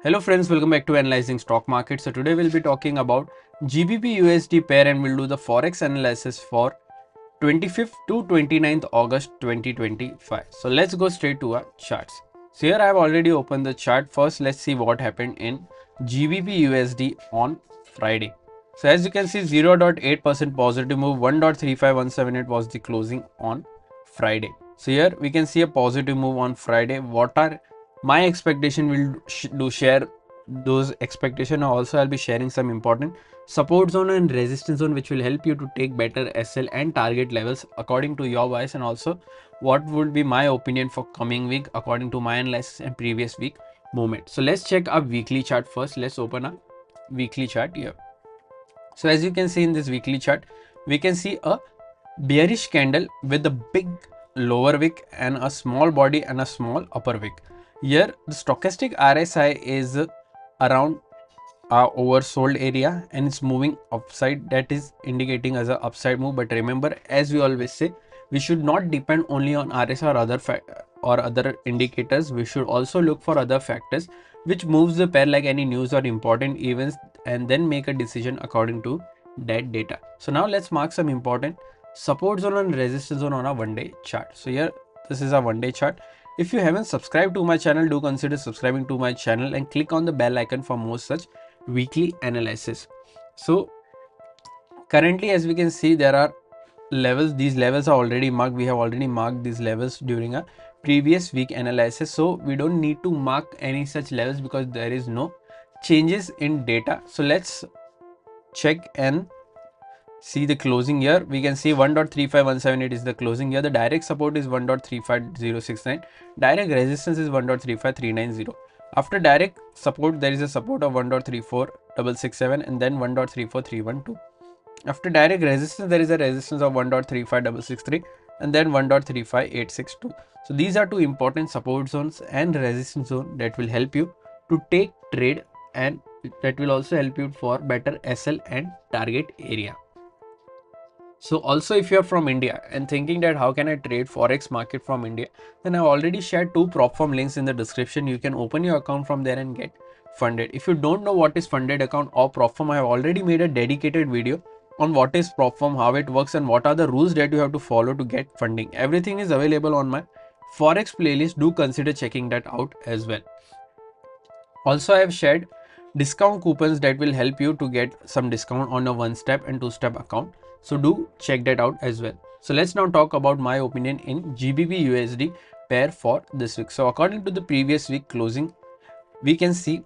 Hello friends, welcome back to Analyzing Stock Market. So today we'll be talking about GBP USD pair and we'll do the Forex analysis for 25th to 29th August 2025. So let's go straight to our charts. So here I have already opened the chart. First, let's see what happened in GBP USD on Friday. So as you can see, 0.8% positive move, 1.35178 was the closing on Friday. So here we can see a positive move on Friday. What are my expectation? Will share those expectation. Also I'll be sharing some important support zone and resistance zone which will help you to take better SL and target levels according to your bias, and also what would be my opinion for coming week according to my analysis and previous week movement. So let's check our weekly chart first. Let's open a weekly chart here. So as you can see in this weekly chart, we can see a bearish candle with a big lower wick and a small body and a small upper wick. Here the stochastic RSI is around our oversold area and it's moving upside, that is indicating as a upside move. But remember, as we always say, we should not depend only on RSI or other indicators. We should also look for other factors which moves the pair, like any news or important events, and then make a decision according to that data. So now let's mark some important support zone and resistance zone on a 1-day chart. So here this is a 1-day chart. If you haven't subscribed to my channel, do consider subscribing to my channel and click on the bell icon for more such weekly analysis. So currently, as we can see, there are levels. These levels are already marked. We have already marked these levels during a previous week analysis, so we don't need to mark any such levels because there is no changes in data. So let's check and see the closing here. We can see 1.35178 is the closing here. The direct support is 1.35069. Direct resistance is 1.35390. After direct support, there is a support of 1.34667 and then 1.34312. After direct resistance, there is a resistance of 1.35663 and then 1.35862. So these are two important support zones and resistance zone that will help you to take trade, and that will also help you for better SL and target area. So also, if you're from India and thinking that how can I trade Forex market from India, then I've already shared two prop firm links in the description. You can open your account from there and get funded. If you don't know what is funded account or prop firm, I have already made a dedicated video on what is prop firm, how it works, and what are the rules that you have to follow to get funding. Everything is available on my Forex playlist. Do consider checking that out as well. Also, I have shared discount coupons that will help you to get some discount on a 1-step and 2-step account. So do check that out as well. So let's now talk about my opinion in GBP USD pair for this week. So according to the previous week closing, we can see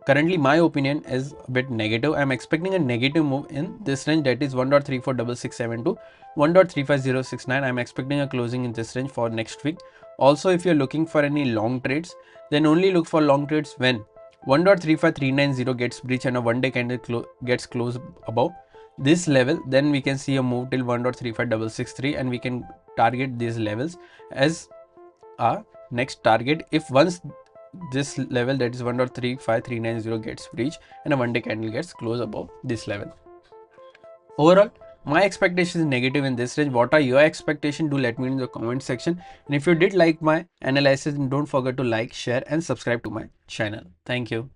currently my opinion is a bit negative. I'm expecting a negative move in this range, that is 1.346672 to 1.35069. I'm expecting a closing in this range for next week. Also, if you're looking for any long trades, then only look for long trades when 1.35390 gets breached and a 1-day candle gets closed above this level. Then we can see a move till 1.35663 and we can target these levels as our next target. If once this level, that is 1.35390 gets breached and a 1-day candle gets closed above this level. Overall, my expectation is negative in this range. What are your expectations? Do let me know in the comment section. And if you did like my analysis, then don't forget to like, share and subscribe to my channel. Thank you.